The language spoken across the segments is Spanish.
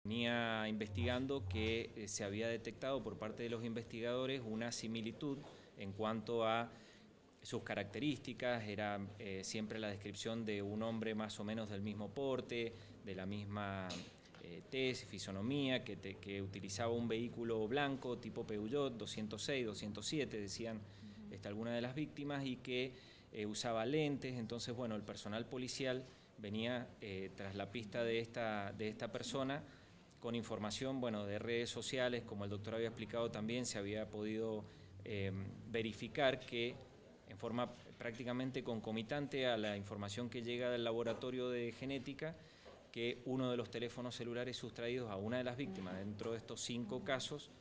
Venía investigando que se había detectado por parte de los investigadores una similitud en cuanto a sus características. Era siempre la descripción de un hombre más o menos del mismo porte, de la misma tez, fisonomía, que utilizaba un vehículo blanco tipo Peugeot 206, 207, decían algunas de las víctimas, y que usaba lentes. Entonces, bueno, el personal policial venía tras la pista de esta persona con información, bueno, de redes sociales. Como el doctor había explicado también, se había podido verificar que en forma prácticamente concomitante a la información que llega del laboratorio de genética, que uno de los teléfonos celulares sustraídos a una de las víctimas dentro de estos 5 casos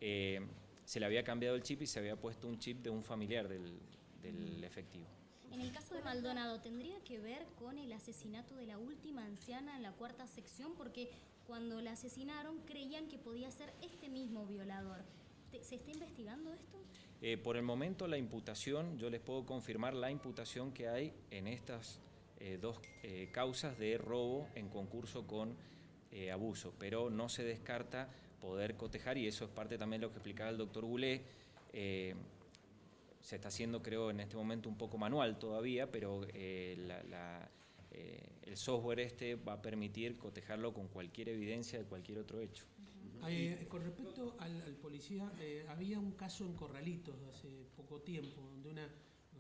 se le había cambiado el chip y se había puesto un chip de un familiar del efectivo. En el caso de Maldonado, ¿tendría que ver con el asesinato de la última anciana en la 4ª sección? Porque cuando la asesinaron creían que podía ser este mismo violador. ¿Se está investigando esto? Por el momento la imputación, yo les puedo confirmar la imputación que hay en estas 2 causas de robo en concurso con abuso, pero no se descarta poder cotejar, y eso es parte también de lo que explicaba el doctor Goulet. Se está haciendo, creo, en este momento un poco manual todavía, pero el software va a permitir cotejarlo con cualquier evidencia de cualquier otro hecho. Con respecto al policía, había un caso en Corralitos de hace poco tiempo, donde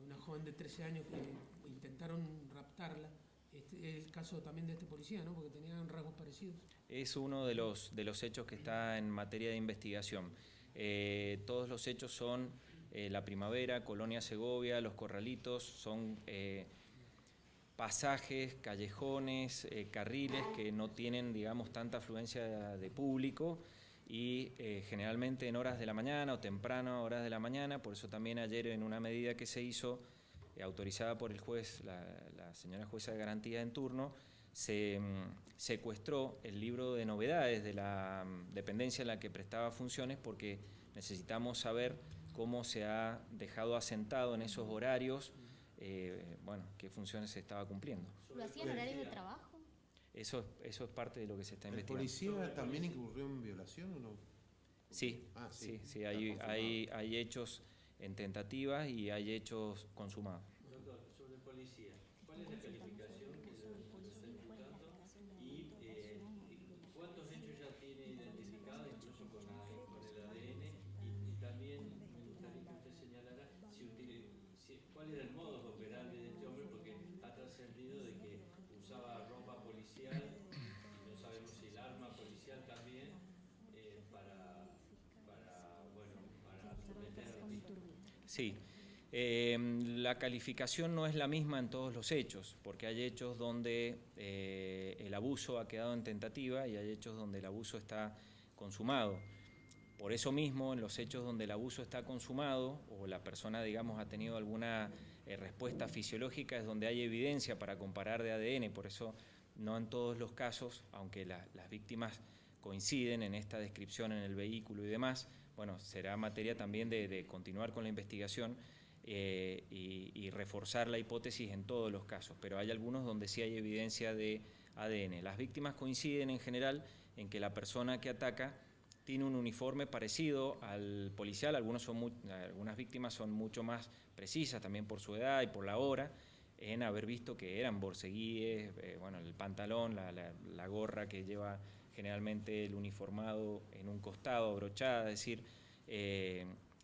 una joven de 13 años que intentaron raptarla. Es el caso también de este policía, ¿no? Porque tenían rasgos parecidos. Es uno de los hechos que está en materia de investigación. Todos los hechos son La Primavera, Colonia Segovia, Los Corralitos, son pasajes, callejones, carriles que no tienen, digamos, tanta afluencia de público, y generalmente en horas de la mañana o temprano horas de la mañana. Por eso también ayer, en una medida que se hizo, autorizada por el juez, la señora jueza de garantía en turno, se secuestró el libro de novedades de la dependencia en la que prestaba funciones, porque necesitamos saber cómo se ha dejado asentado en esos horarios, bueno, qué funciones se estaba cumpliendo. ¿Lo hacía en horario de trabajo? Eso es parte de lo que se está investigando. ¿El policía también incurrió en violación o no? Sí, sí, hay hechos en tentativas y hay hechos consumados. Doctor, sobre el policía, ¿cuál es la calificación que se está imputando y cuántos hechos ya tiene identificados, incluso con el ADN? Y también me gustaría que usted señalara cuál era el modus operandi de este hombre, porque ha trascendido de que usaba ropa policial, y no sabemos si el arma policial también, para someter a los disturbios. Sí, la calificación no es la misma en todos los hechos, porque hay hechos donde el abuso ha quedado en tentativa y hay hechos donde el abuso está consumado. Por eso mismo, en los hechos donde el abuso está consumado o la persona, digamos, ha tenido alguna respuesta fisiológica, es donde hay evidencia para comparar de ADN. Por eso no en todos los casos, aunque las víctimas coinciden en esta descripción en el vehículo y demás, bueno, será materia también de continuar con la investigación y reforzar la hipótesis en todos los casos, pero hay algunos donde sí hay evidencia de ADN. Las víctimas coinciden en general en que la persona que ataca tiene un uniforme parecido al policial. Algunas víctimas son mucho más precisas, también por su edad y por la hora, en haber visto que eran borceguíes, bueno, el pantalón, la gorra que lleva generalmente el uniformado en un costado, abrochada, es decir,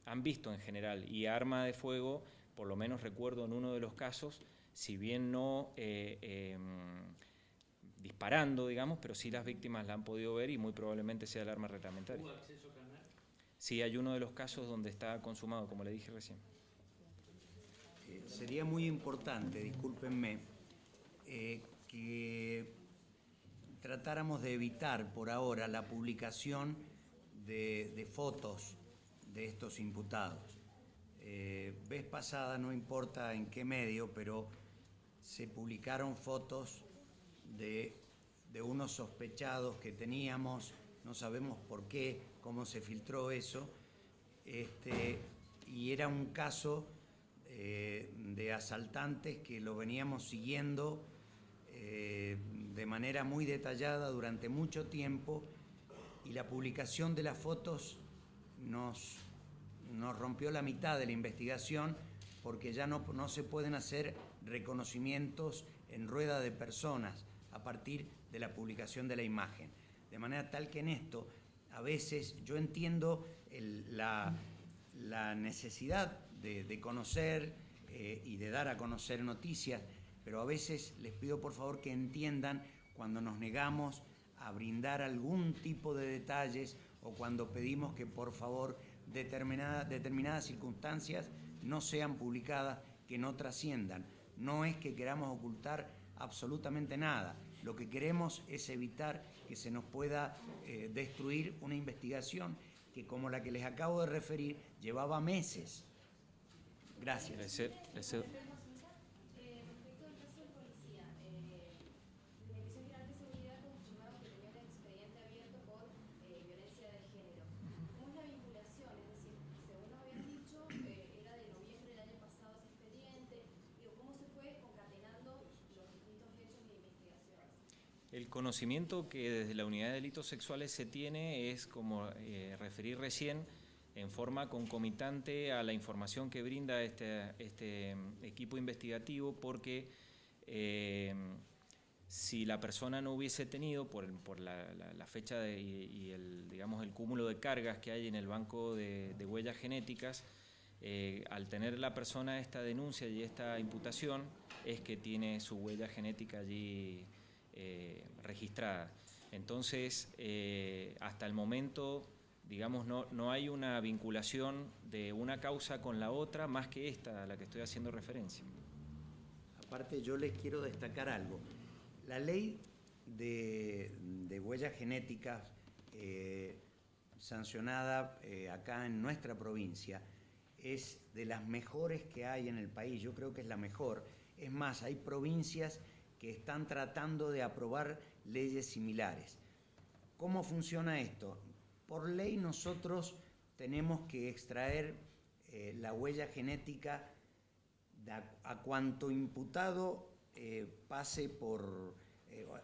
han visto en general. Y arma de fuego, por lo menos recuerdo en uno de los casos, si bien no disparando, digamos, pero sí las víctimas la han podido ver y muy probablemente sea el arma reglamentaria. ¿Hubo acceso carnal? Sí, hay uno de los casos donde está consumado, como le dije recién. Sería muy importante, discúlpenme, que tratáramos de evitar por ahora la publicación de fotos de estos imputados. Vez pasada, no importa en qué medio, pero se publicaron fotos de unos sospechados que teníamos, no sabemos por qué, cómo se filtró eso, y era un caso de asaltantes que lo veníamos siguiendo de manera muy detallada durante mucho tiempo, y la publicación de las fotos nos rompió la mitad de la investigación, porque ya no se pueden hacer reconocimientos en rueda de personas a partir de la publicación de la imagen. De manera tal que en esto, a veces yo entiendo la necesidad de conocer y de dar a conocer noticias, pero a veces les pido por favor que entiendan cuando nos negamos a brindar algún tipo de detalles o cuando pedimos que por favor determinadas circunstancias no sean publicadas, que no trasciendan. No es que queramos ocultar absolutamente nada. Lo que queremos es evitar que se nos pueda destruir una investigación que, como la que les acabo de referir, llevaba meses. Gracias. Respecto al caso del policía, la Dirección General de Seguridad confirmaron que tenía un expediente abierto por violencia de género. ¿Cómo es la vinculación? Es decir, según nos habían dicho, era de noviembre del año pasado ese expediente. Digo, ¿cómo se fue concatenando los distintos hechos de investigación? El conocimiento que desde la Unidad de Delitos Sexuales se tiene es, como referí recién, en forma concomitante a la información que brinda este equipo investigativo, porque si la persona no hubiese tenido, por la fecha y el cúmulo de cargas que hay en el banco de huellas genéticas, al tener la persona esta denuncia y esta imputación, es que tiene su huella genética allí registrada. Entonces, hasta el momento, digamos, no hay una vinculación de una causa con la otra más que esta a la que estoy haciendo referencia. Aparte, yo les quiero destacar algo. La ley de huellas genéticas sancionada acá en nuestra provincia es de las mejores que hay en el país. Yo creo que es la mejor. Es más, hay provincias que están tratando de aprobar leyes similares. ¿Cómo funciona esto? Por ley nosotros tenemos que extraer la huella genética a cuanto imputado pase por...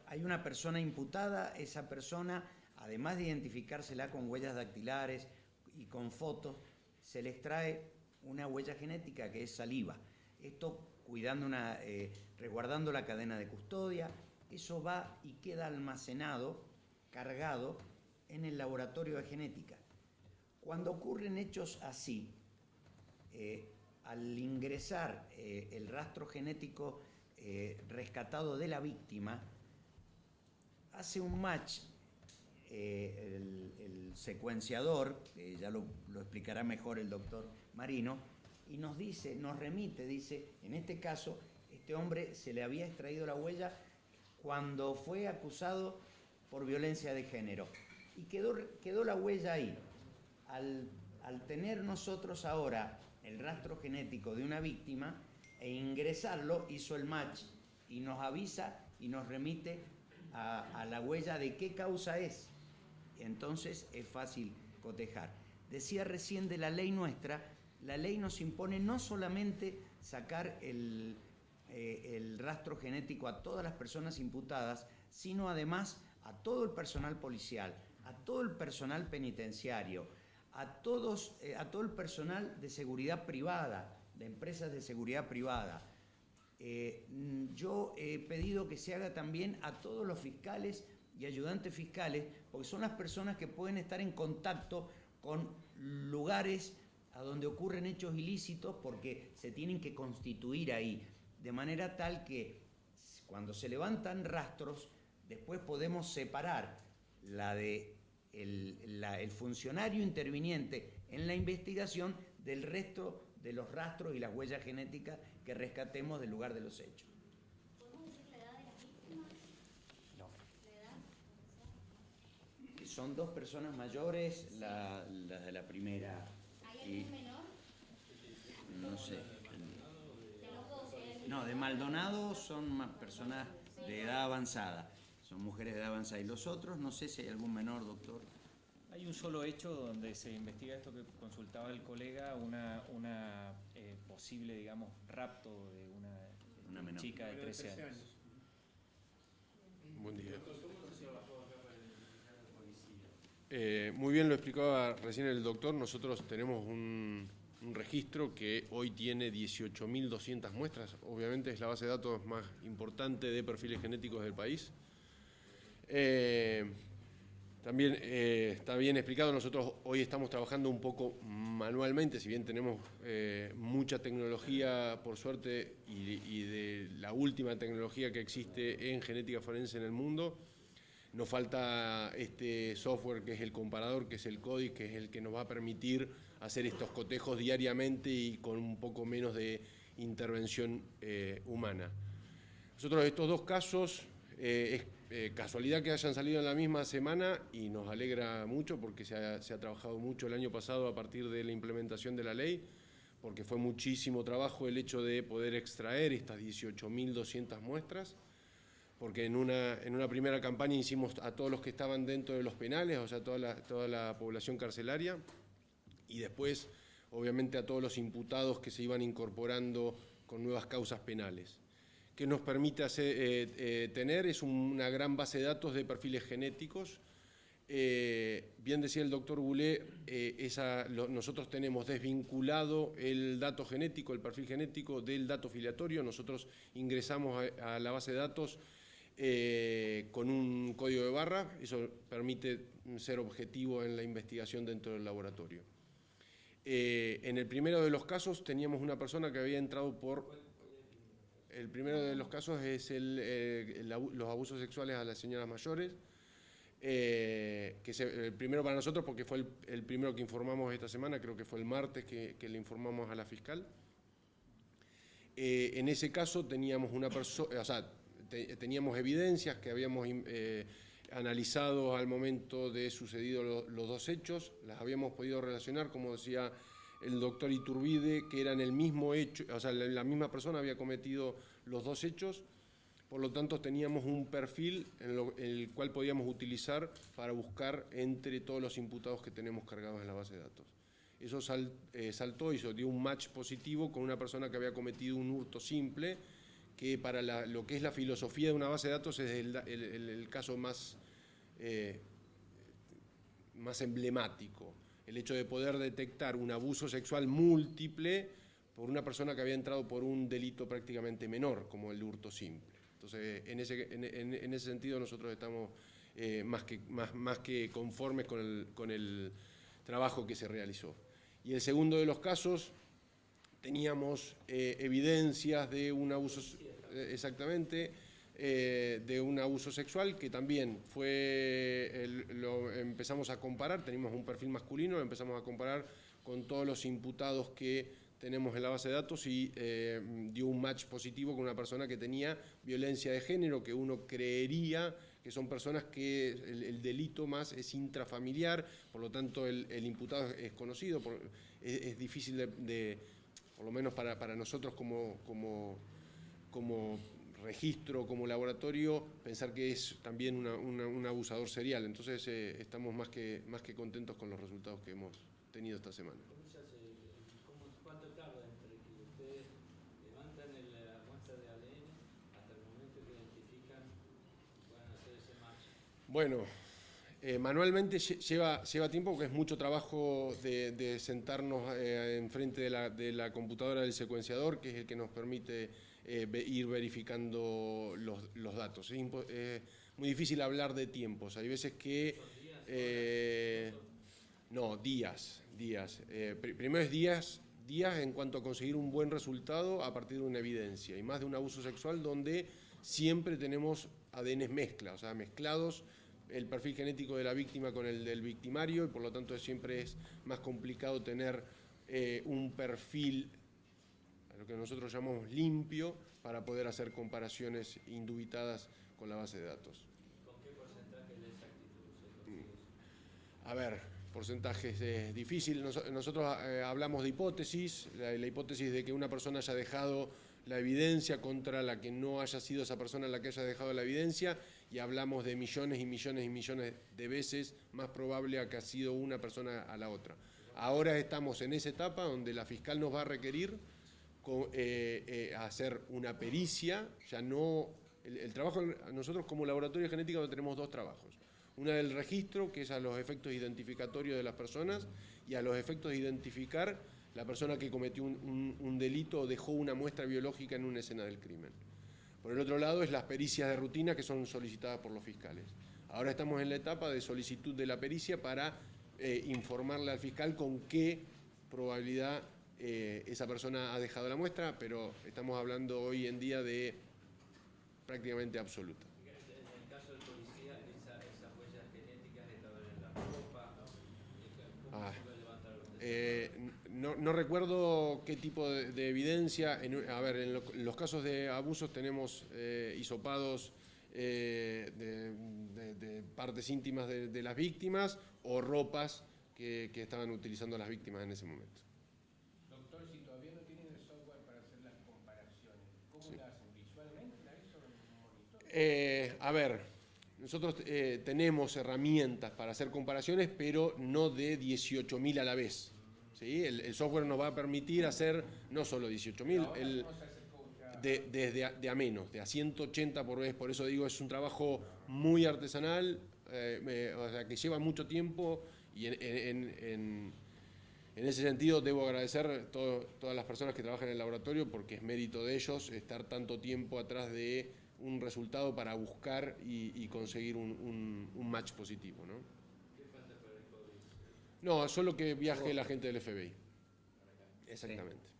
hay una persona imputada, esa persona, además de identificársela con huellas dactilares y con fotos, se le extrae una huella genética que es saliva. Esto resguardando la cadena de custodia, eso va y queda almacenado, cargado, en el laboratorio de genética. Cuando ocurren hechos así, al ingresar el rastro genético rescatado de la víctima, hace un match el secuenciador, ya lo explicará mejor el doctor Marino, y nos remite, en este caso, este hombre se le había extraído la huella cuando fue acusado por violencia de género. Y quedó la huella ahí. Al tener nosotros ahora el rastro genético de una víctima e ingresarlo, hizo el match y nos avisa y nos remite a la huella de qué causa es. Entonces es fácil cotejar. Decía recién de la ley nuestra, la ley nos impone no solamente sacar el rastro genético a todas las personas imputadas, sino además a todo el personal policial, a todo el personal penitenciario, a todo el personal de seguridad privada, de empresas de seguridad privada. Yo he pedido que se haga también a todos los fiscales y ayudantes fiscales, porque son las personas que pueden estar en contacto con lugares a donde ocurren hechos ilícitos, porque se tienen que constituir ahí, de manera tal que cuando se levantan rastros, después podemos separar el funcionario interviniente en la investigación del resto de los rastros y las huellas genéticas que rescatemos del lugar de los hechos. ¿Podemos decir la edad de las víctimas? No. ¿La edad? Son dos personas mayores, las de la primera. ¿Hay algún menor? No sé. De los dos. No, de Maldonado son personas de edad avanzada. Son mujeres de edad avanzada. Y los otros, no sé si hay algún menor, doctor. Hay un solo hecho donde se investiga esto que consultaba el colega, una posible, digamos, rapto de una menor. chica de 13 años. Buen día. Muy bien lo explicaba recién el doctor. Nosotros tenemos un registro que hoy tiene 18.200 muestras. Obviamente es la base de datos más importante de perfiles genéticos del país. También está bien explicado, nosotros hoy estamos trabajando un poco manualmente, si bien tenemos mucha tecnología, por suerte, y de la última tecnología que existe en genética forense en el mundo. Nos falta este software que es el comparador, que es el CODIS, que es el que nos va a permitir hacer estos cotejos diariamente y con un poco menos de intervención humana. Nosotros estos dos casos, es casualidad que hayan salido en la misma semana y nos alegra mucho porque se ha trabajado mucho el año pasado a partir de la implementación de la ley, porque fue muchísimo trabajo el hecho de poder extraer estas 18.200 muestras, porque en una primera campaña hicimos a todos los que estaban dentro de los penales, o sea, toda la población carcelaria, y después, obviamente, a todos los imputados que se iban incorporando con nuevas causas penales. Que nos permite tener es una gran base de datos de perfiles genéticos. Bien decía el doctor Boulet, nosotros tenemos desvinculado el dato genético, el perfil genético del dato filiatorio. Nosotros ingresamos a la base de datos con un código de barra. Eso permite ser objetivo en la investigación dentro del laboratorio. En el primero de los casos teníamos una persona que había entrado por... El primero de los casos es los abusos sexuales a las señoras mayores, que es el primero para nosotros porque fue el primero que informamos esta semana, creo que fue el martes que le informamos a la fiscal. En ese caso teníamos teníamos evidencias que habíamos analizado al momento de sucedido los dos hechos, las habíamos podido relacionar, como decía el doctor Iturbide, que eran el mismo hecho, o sea, la misma persona había cometido los dos hechos, por lo tanto teníamos un perfil en el cual podíamos utilizar para buscar entre todos los imputados que tenemos cargados en la base de datos. Eso saltó y dio un match positivo con una persona que había cometido un hurto simple, que para lo que es la filosofía de una base de datos es el caso más emblemático. El hecho de poder detectar un abuso sexual múltiple por una persona que había entrado por un delito prácticamente menor, como el hurto simple. Entonces, en ese sentido nosotros estamos más que conformes con el trabajo que se realizó. Y el segundo de los casos, teníamos evidencias de un abuso, exactamente, de un abuso sexual, que también lo empezamos a comparar, teníamos un perfil masculino, lo empezamos a comparar con todos los imputados que tenemos en la base de datos y dio un match positivo con una persona que tenía violencia de género, que uno creería que son personas que el delito más es intrafamiliar, por lo tanto el imputado es conocido, es difícil por lo menos para nosotros como registro, como laboratorio, pensar que es también un abusador serial. Entonces estamos más que contentos con los resultados que hemos tenido esta semana. ¿Cuánto tarda entre que ustedes levantan la muestra de ADN hasta el momento que identifican y puedan hacer ese match? Bueno, manualmente lleva tiempo porque es mucho trabajo de sentarnos enfrente de la computadora del secuenciador, que es el que nos permite ir verificando los datos. Es muy difícil hablar de tiempos. Hay veces que... no, días. Primero es días en cuanto a conseguir un buen resultado a partir de una evidencia, y más de un abuso sexual donde siempre tenemos ADN mezcla, o sea, mezclados el perfil genético de la víctima con el del victimario, y por lo tanto siempre es más complicado tener un perfil, a lo que nosotros llamamos limpio, para poder hacer comparaciones indubitadas con la base de datos. ¿Con qué porcentaje de exactitud se consigue? A ver, porcentajes es difícil. Nosotros hablamos de hipótesis, la hipótesis de que una persona haya dejado la evidencia contra la que no haya sido esa persona la que haya dejado la evidencia, y hablamos de millones y millones y millones de veces más probable a que ha sido una persona a la otra. Ahora estamos en esa etapa donde la fiscal nos va a requerir hacer una pericia, ya no el trabajo, nosotros como laboratorio de genética tenemos dos trabajos. Una del registro, que es a los efectos identificatorios de las personas, y a los efectos de identificar la persona que cometió un delito o dejó una muestra biológica en una escena del crimen. Por el otro lado, es las pericias de rutina que son solicitadas por los fiscales. Ahora estamos en la etapa de solicitud de la pericia para informarle al fiscal con qué probabilidad esa persona ha dejado la muestra, pero estamos hablando hoy en día de prácticamente absoluta. En el caso del policía, esas huellas genéticas estaban en la ropa, ¿cómo se puede levantar los no recuerdo qué tipo de evidencia. En los casos de abusos tenemos hisopados de partes íntimas de las víctimas o ropas que estaban utilizando las víctimas en ese momento. Doctor, si todavía no tienen el software para hacer las comparaciones, ¿cómo lo hacen? ¿Visualmente? ¿La hizo en monitor? Nosotros tenemos herramientas para hacer comparaciones, pero no de 18.000 a la vez. ¿Sí? El software nos va a permitir hacer no solo 18.000, de a menos, de a 180 por vez. Por eso digo, es un trabajo muy artesanal, o sea, que lleva mucho tiempo, y en ese sentido debo agradecer todas las personas que trabajan en el laboratorio, porque es mérito de ellos estar tanto tiempo atrás de un resultado para buscar y conseguir un match positivo, ¿no? ¿Qué falta para el COVID? No, solo que viaje la gente del FBI. Exactamente.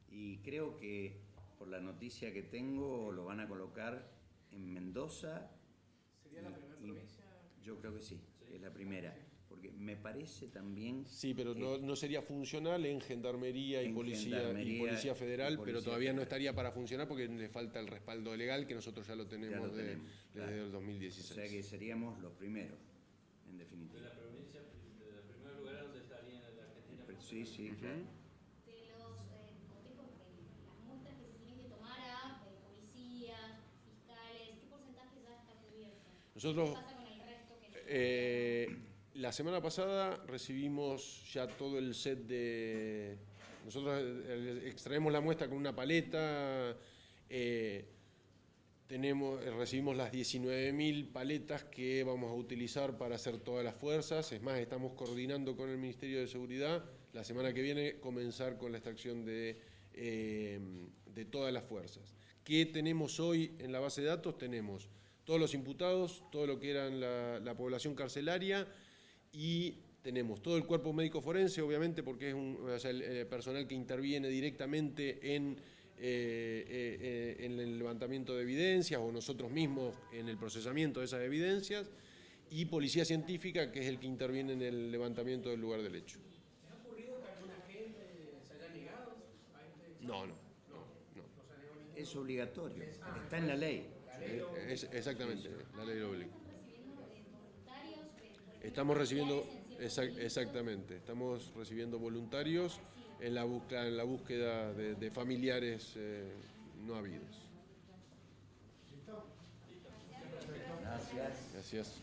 Y creo que por la noticia que tengo lo van a colocar en Mendoza. ¿Sería la primera provincia? Yo creo que sí, que es la primera. Porque me parece también... Sí, pero no sería funcional en Gendarmería y Policía Federal, pero todavía no estaría para funcionar porque le falta el respaldo legal, que nosotros ya lo tenemos, desde el 2016. O sea que seríamos los primeros, en definitiva. De la provincia, del primer lugar donde estaría en la Argentina. Sí, claro. De los cotejos, las muestras que se tienen que tomar a policías, fiscales, ¿qué porcentaje ya está cubierto? Nosotros, ¿Qué pasa con el resto que no? la semana pasada recibimos ya todo el set de... Nosotros extraemos la muestra con una paleta, recibimos las 19.000 paletas que vamos a utilizar para hacer todas las fuerzas. Es más, estamos coordinando con el Ministerio de Seguridad la semana que viene comenzar con la extracción de todas las fuerzas. ¿Qué tenemos hoy en la base de datos? Tenemos todos los imputados, todo lo que era la población carcelaria, y tenemos todo el cuerpo médico forense, obviamente, porque es el personal que interviene directamente en el levantamiento de evidencias, o nosotros mismos en el procesamiento de esas evidencias, y policía científica, que es el que interviene en el levantamiento del lugar del hecho. ¿Se ha ocurrido que alguna gente se haya negado a este examen? No. Es obligatorio, está en la ley. Exactamente, la ley lo obliga. ¿Están recibiendo voluntarios? Exactamente, estamos recibiendo voluntarios en la búsqueda de familiares no habidos. Gracias. Gracias.